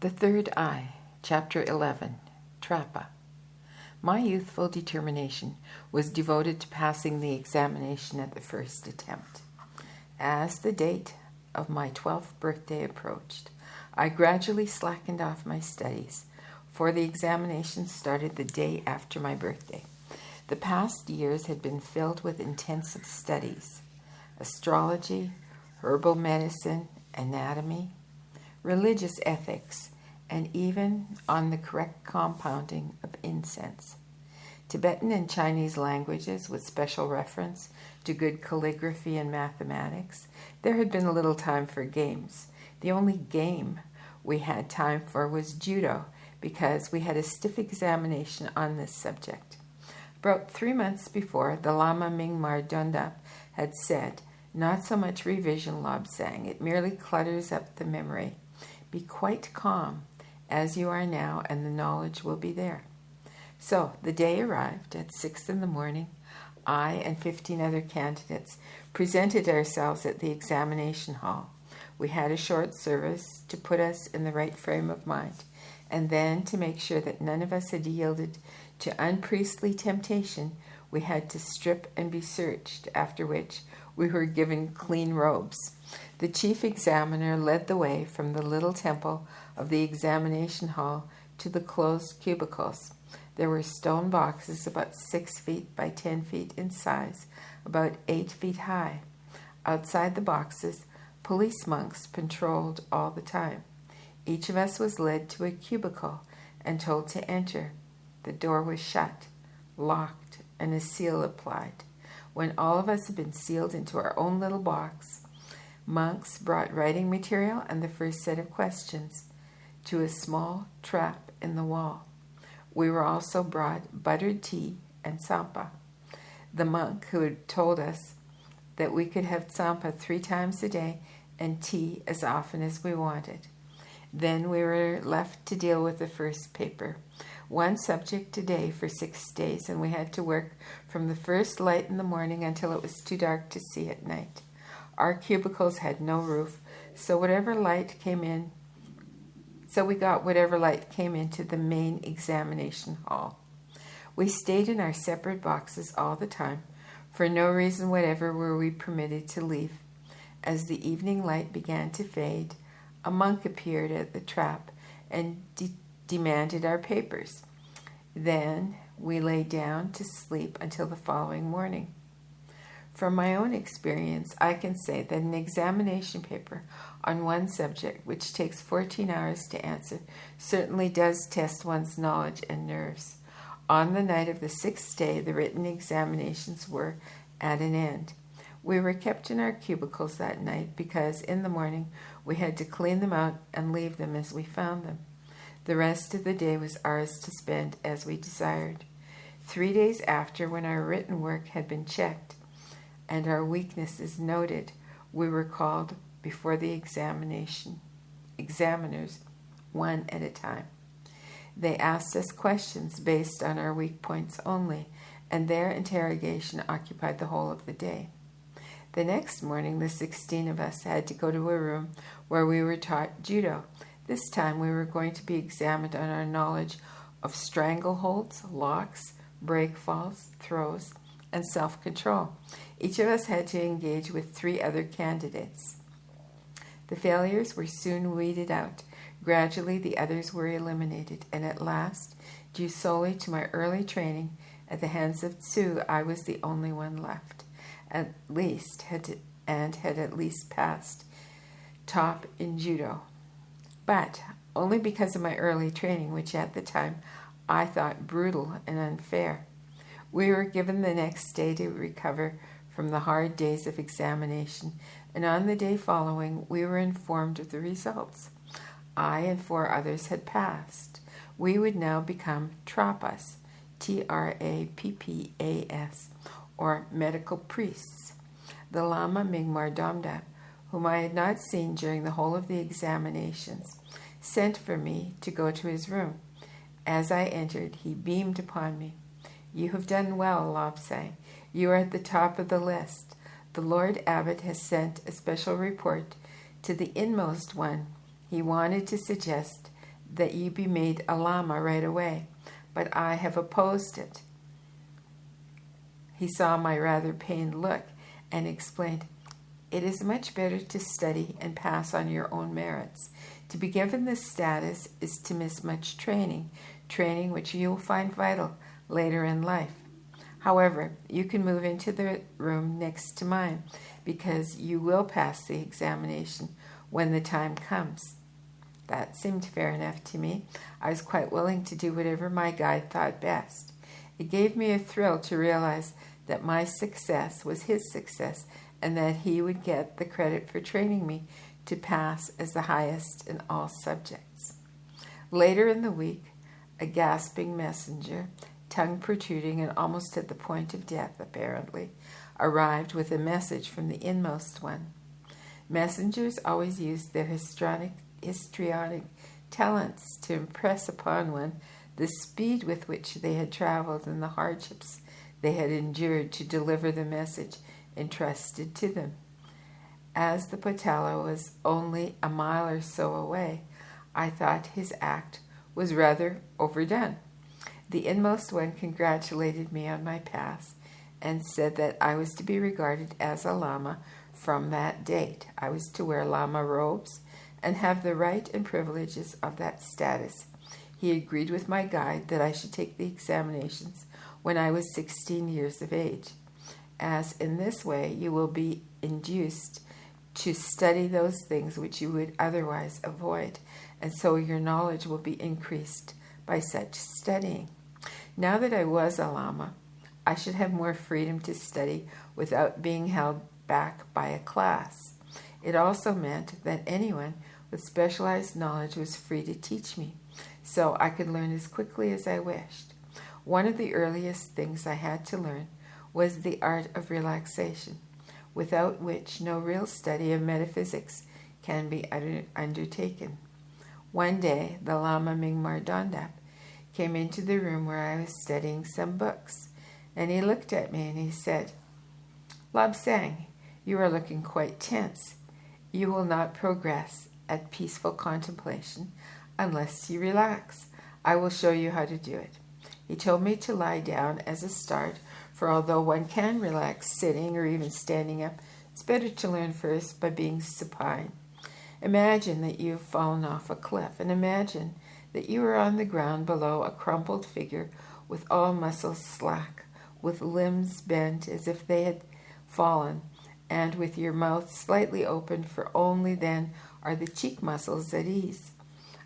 The Third Eye, Chapter 11, Trapa. My youthful determination was devoted to passing the examination at the first attempt. As the date of my 12th birthday approached, I gradually slackened off my studies, for the examination started the day after my birthday. The past years had been filled with intensive studies: astrology, herbal medicine, anatomy, religious ethics, and even on the correct compounding of incense. Tibetan and Chinese languages with special reference to good calligraphy and mathematics. There had been little time for games. The only game we had time for was judo, because we had a stiff examination on this subject. About 3 months before, the Lama Mingmar Dondap had said, "Not so much revision, Lobsang, it merely clutters up the memory. Be quite calm, as you are now, and the knowledge will be there." So the day arrived. At 6 in the morning, I and 15 other candidates presented ourselves at the examination hall. We had a short service to put us in the right frame of mind, and then, to make sure that none of us had yielded to unpriestly temptation, we had to strip and be searched, after which we were given clean robes. The chief examiner led the way from the little temple of the examination hall to the closed cubicles. There were stone boxes about 6 feet by 10 feet in size, about 8 feet high. Outside the boxes, police monks patrolled all the time. Each of us was led to a cubicle and told to enter. The door was shut, locked, and a seal applied. When all of us had been sealed into our own little box, monks brought writing material and the first set of questions to a small trap in the wall. We were also brought buttered tea and tsampa. The monk who had told us that we could have tsampa 3 times a day and tea as often as we wanted. Then we were left to deal with the first paper. 1 subject a day for 6 days, and we had to work from the first light in the morning until it was too dark to see at night. Our cubicles had no roof, so we got whatever light came into the main examination hall. We stayed in our separate boxes all the time. For no reason whatever were we permitted to leave. As the evening light began to fade, a monk appeared at the trap and demanded our papers. Then we lay down to sleep until the following morning. From my own experience, I can say that an examination paper on one subject, which takes 14 hours to answer, certainly does test one's knowledge and nerves. On the night of the 6th day, the written examinations were at an end. We were kept in our cubicles that night because in the morning we had to clean them out and leave them as we found them. The rest of the day was ours to spend as we desired. 3 days after, when our written work had been checked and our weaknesses noted, we were called before the examiners, one at a time. They asked us questions based on our weak points only, and their interrogation occupied the whole of the day. The next morning, the 16 of us had to go to a room where we were taught judo. This time we were going to be examined on our knowledge of strangleholds, locks, break falls, throws, and self-control. Each of us had to engage with 3 other candidates. The failures were soon weeded out. Gradually the others were eliminated, and at last, due solely to my early training at the hands of Tsu, I was the only one left, had at least passed top in judo. But only because of my early training, which at the time I thought brutal and unfair. We were given the next day to recover from the hard days of examination, and on the day following we were informed of the results. I and 4 others had passed. We would now become trapas, Trappas, or medical priests. The Lama Mingmar Dondap, whom I had not seen during the whole of the examinations, sent for me to go to his room. As I entered, he beamed upon me. "You have done well, Lobsang. You are at the top of the list. The Lord Abbot has sent a special report to the inmost one. He wanted to suggest that you be made a Lama right away, but I have opposed it." He saw my rather pained look and explained, "It is much better to study and pass on your own merits. To be given this status is to miss much training which you will find vital later in life. However, you can move into the room next to mine because you will pass the examination when the time comes." That seemed fair enough to me. I was quite willing to do whatever my guide thought best. It gave me a thrill to realize that my success was his success and that he would get the credit for training me to pass as the highest in all subjects. Later in the week, a gasping messenger, tongue protruding and almost at the point of death apparently, arrived with a message from the inmost one. Messengers always used their histrionic talents to impress upon one the speed with which they had traveled and the hardships they had endured to deliver the message entrusted to them. As the Potala was only a mile or so away, I thought his act was rather overdone. The inmost one congratulated me on my pass and said that I was to be regarded as a Lama from that date. I was to wear Lama robes and have the right and privileges of that status. He agreed with my guide that I should take the examinations when I was 16 years of age, as in this way you will be induced to study those things which you would otherwise avoid, and so your knowledge will be increased by such studying. Now that I was a Lama, I should have more freedom to study without being held back by a class. It also meant that anyone with specialized knowledge was free to teach me, so I could learn as quickly as I wished. One of the earliest things I had to learn was the art of relaxation, without which no real study of metaphysics can be undertaken. One day, the Lama Mingmar Dondap came into the room where I was studying some books, and he looked at me and he said, "Lobsang, you are looking quite tense. You will not progress at peaceful contemplation unless you relax. I will show you how to do it." He told me to lie down as a start, for although one can relax sitting or even standing up, it's better to learn first by being supine. Imagine that you have fallen off a cliff, and imagine that you are on the ground below a crumpled figure with all muscles slack, with limbs bent as if they had fallen, and with your mouth slightly open, for only then are the cheek muscles at ease.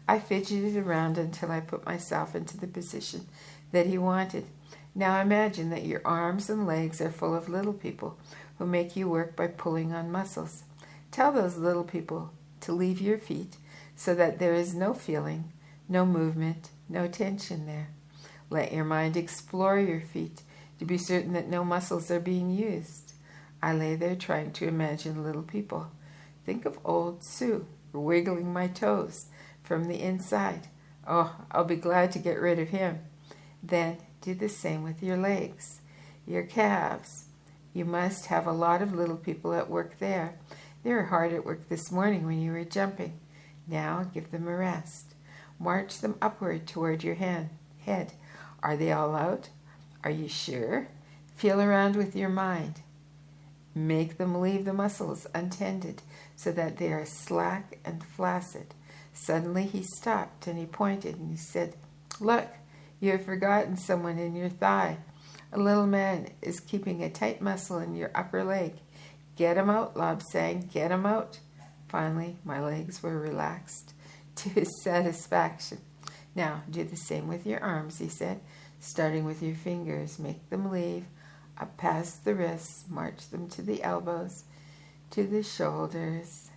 I fidgeted around until I put myself into the position that he wanted. Now imagine that your arms and legs are full of little people who make you work by pulling on muscles. Tell those little people to leave your feet so that there is no feeling, no movement, no tension there. Let your mind explore your feet to be certain that no muscles are being used. I lay there trying to imagine little people. Think of old Sue wiggling my toes from the inside. Oh, I'll be glad to get rid of him. Then do the same with your legs, your calves. You must have a lot of little people at work there. They were hard at work this morning when you were jumping. Now give them a rest. March them upward toward your head. Are they all out? Are you sure? Feel around with your mind. Make them leave the muscles untended so that they are slack and flaccid. Suddenly he stopped and he pointed and he said, "Look, you have forgotten someone in your thigh. A little man is keeping a tight muscle in your upper leg. Get him out," Lobsang, "get him out." Finally, my legs were relaxed to his satisfaction. "Now, do the same with your arms," he said, starting with your fingers. Make them leave up past the wrists, march them to the elbows, to the shoulders.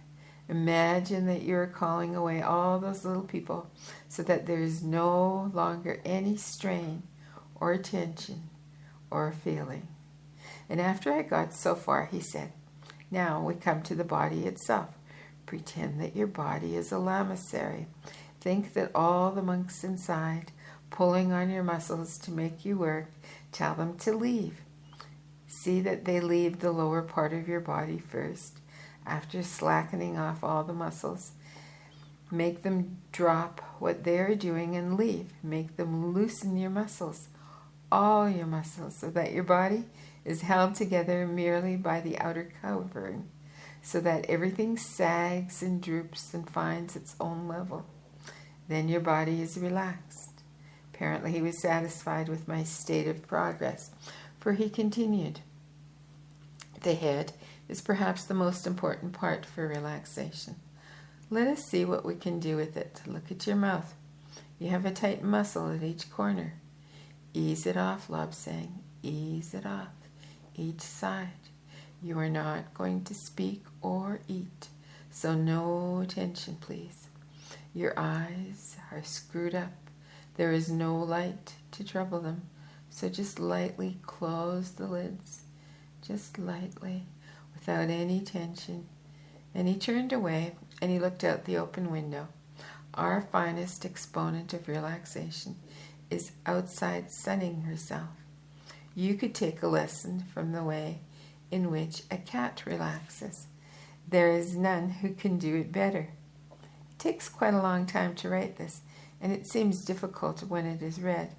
Imagine that you are calling away all those little people so that there is no longer any strain or tension or feeling. And after I got so far, he said, "Now we come to the body itself. Pretend that your body is a lamasery. Think that all the monks inside, pulling on your muscles to make you work, tell them to leave. See that they leave the lower part of your body first, after slackening off all the muscles. Make them drop what they are doing and leave. Make them loosen your muscles, all your muscles, so that your body is held together merely by the outer covering, so that everything sags and droops and finds its own level. Then your body is relaxed. Apparently he was satisfied with my state of progress, for he continued, the head is perhaps the most important part for relaxation. Let us see what we can do with it. Look at your mouth. You have a tight muscle at each corner. Ease it off, Lobsang. Ease it off. Each side. You are not going to speak or eat, so no tension, please. Your eyes are screwed up. There is no light to trouble them, so just lightly close the lids. Just lightly, without any tension. And he turned away, and he looked out the open window. Our finest exponent of relaxation is outside sunning herself. You could take a lesson from the way in which a cat relaxes. There is none who can do it better. It takes quite a long time to write this, and it seems difficult when it is read.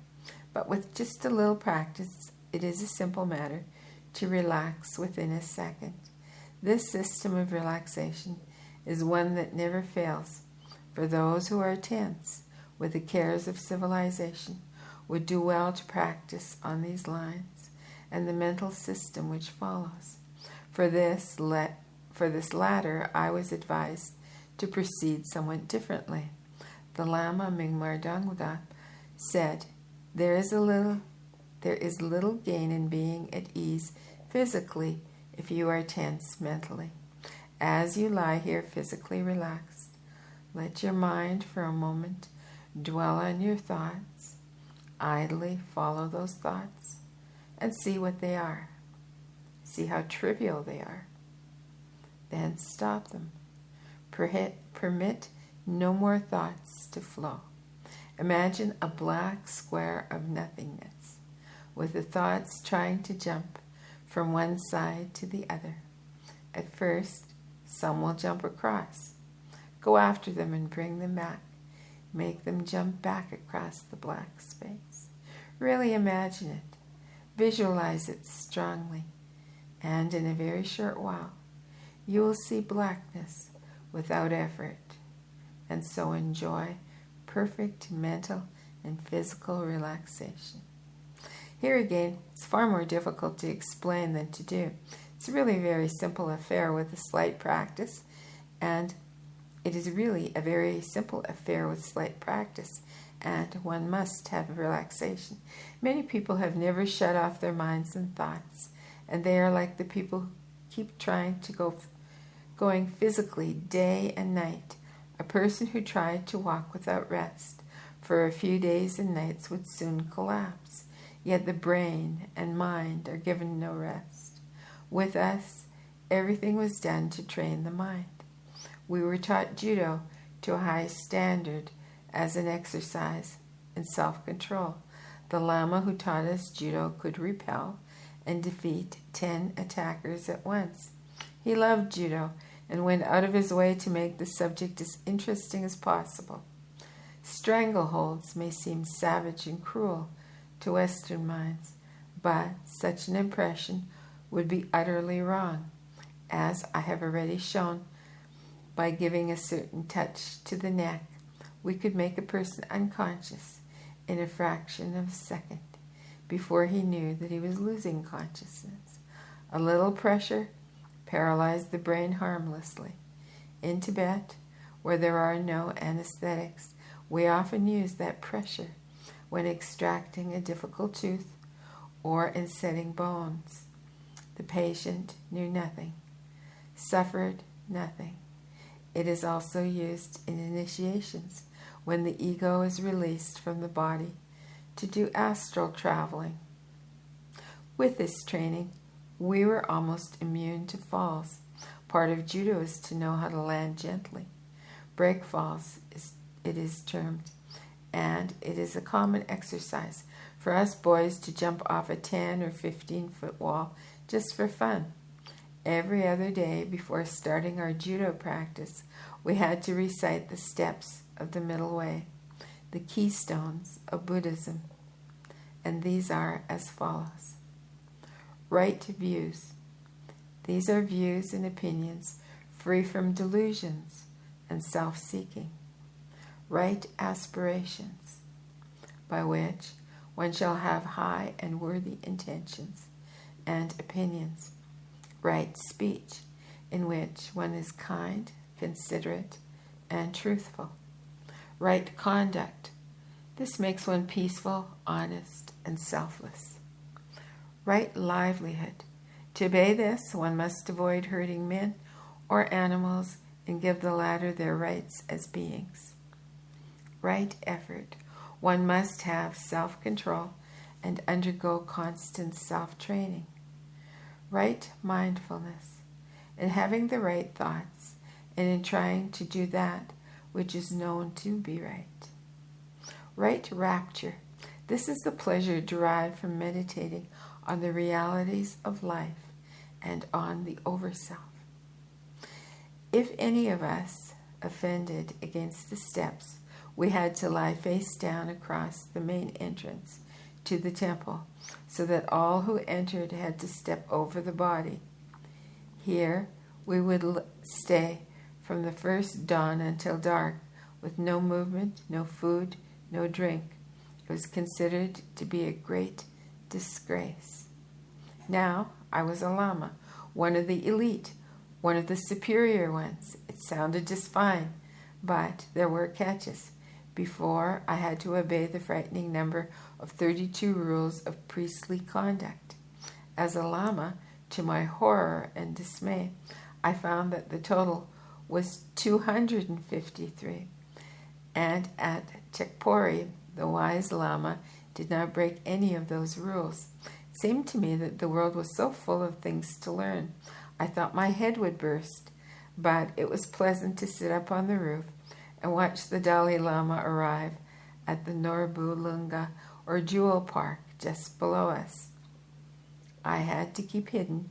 But with just a little practice, it is a simple matter to relax within a second. This system of relaxation is one that never fails, for those who are tense with the cares of civilization would do well to practice on these lines and the mental system which follows. For this latter, I was advised to proceed somewhat differently. The Lama Mingmardangda said, there is little gain in being at ease physically if you are tense mentally. As you lie here physically relaxed, let your mind for a moment dwell on your thoughts. Idly follow those thoughts and see what they are. See how trivial they are. Then stop them. Permit no more thoughts to flow. Imagine a black square of nothingness, with the thoughts trying to jump from one side to the other. At first, some will jump across. Go after them and bring them back. Make them jump back across the black space. Really imagine it. Visualize it strongly. And in a very short while, you will see blackness without effort, and so enjoy perfect mental and physical relaxation. Here again, it's far more difficult to explain than to do. It's really a very simple affair with a slight practice, and it is really a very simple affair with slight practice, and one must have relaxation. Many people have never shut off their minds and thoughts, and they are like the people who keep trying to going physically day and night. A person who tried to walk without rest for a few days and nights would soon collapse. Yet the brain and mind are given no rest. With us, everything was done to train the mind. We were taught judo to a high standard as an exercise in self-control. The Lama who taught us judo could repel and defeat 10 attackers at once. He loved judo and went out of his way to make the subject as interesting as possible. Strangleholds may seem savage and cruel to Western minds, but such an impression would be utterly wrong, as I have already shown. By giving a certain touch to the neck, we could make a person unconscious in a fraction of a second before he knew that he was losing consciousness. A little pressure paralyzed the brain harmlessly. In Tibet, where there are no anesthetics, we often use that pressure when extracting a difficult tooth or in setting bones. The patient knew nothing, suffered nothing. It is also used in initiations when the ego is released from the body to do astral traveling. With this training, we were almost immune to falls. Part of judo is to know how to land gently. Break falls, it is termed, and it is a common exercise for us boys to jump off a 10 or 15-foot wall just for fun. Every other day before starting our judo practice, we had to recite the steps of the middle way, the keystones of Buddhism, and these are as follows. Right views. These are views and opinions free from delusions and self-seeking. Right aspirations, by which one shall have high and worthy intentions and opinions. Right speech, in which one is kind, considerate, and truthful. Right conduct. This makes one peaceful, honest, and selfless. Right livelihood. To obey this, one must avoid hurting men or animals and give the latter their rights as beings. Right effort. One must have self-control and undergo constant self-training. Right mindfulness. In having the right thoughts and in trying to do that which is known to be right. Right rapture. This is the pleasure derived from meditating on the realities of life and on the overself. If any of us offended against the steps, we had to lie face down across the main entrance to the temple, so that all who entered had to step over the body. Here we would stay from the first dawn until dark, with no movement, no food, no drink. It was considered to be a great disgrace. Now I was a Lama, one of the elite, one of the superior ones. It sounded just fine, but there were catches. Before, I had to obey the frightening number of 32 rules of priestly conduct. As a Lama, to my horror and dismay, I found that the total was 253. And at Chakpori, the wise Lama did not break any of those rules. It seemed to me that the world was so full of things to learn. I thought my head would burst, but it was pleasant to sit up on the roof and watch the Dalai Lama arrive at the Norbu Lunga, or Jewel Park, just below us. I had to keep hidden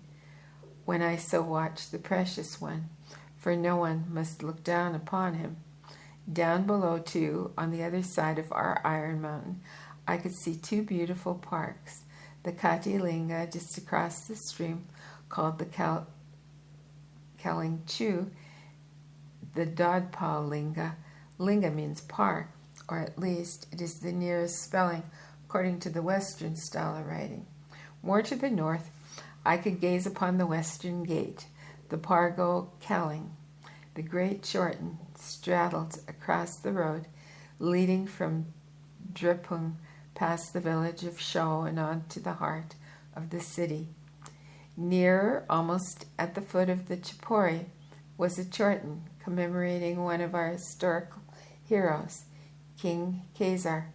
when I so watched the precious one, for no one must look down upon him. Down below, too, on the other side of our iron mountain, I could see two beautiful parks. The Kati Linga, just across the stream, called the Kalingchu, the Dodpal Linga. Linga means park, or at least it is the nearest spelling according to the Western style of writing. More to the north, I could gaze upon the Western Gate, the Pargo Kaling. The great Shorten straddled across the road, leading from Drepung past the village of Shou and on to the heart of the city. Nearer, almost at the foot of the Chakpori, was a Chorten commemorating one of our historical heroes, King Khazar,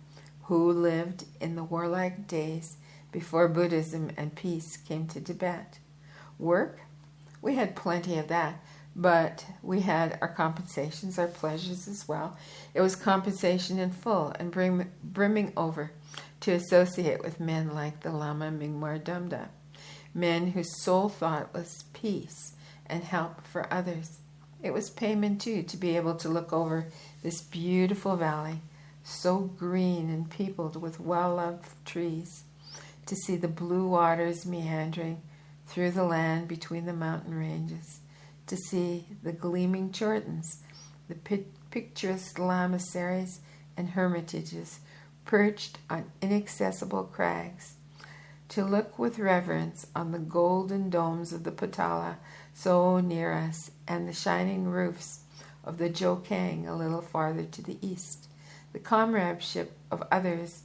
who lived in the warlike days before Buddhism and peace came to Tibet. Work? We had plenty of that, but we had our compensations, our pleasures as well. It was compensation in full and brimming over to associate with men like the Lama Mingmar Dumda, men whose sole thought was peace and help for others. It was payment, too, to be able to look over this beautiful valley, so green and peopled with well-loved trees, to see the blue waters meandering through the land between the mountain ranges, to see the gleaming Chortens, the picturesque Lamaseries and hermitages perched on inaccessible crags, to look with reverence on the golden domes of the Potala so near us and the shining roofs of the Jokang a little farther to the east, the comradeship of others,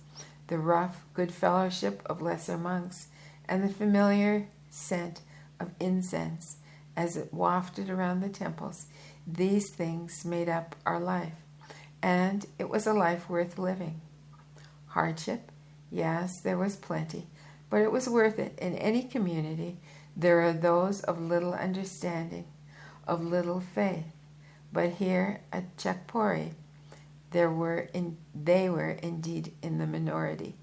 the rough good fellowship of lesser monks, and the familiar scent of incense as it wafted around the temples. These things made up our life, and it was a life worth living. Hardship? Yes, there was plenty, but it was worth it. In any community, there are those of little understanding, of little faith, but here at Chakpori, they were indeed in the minority.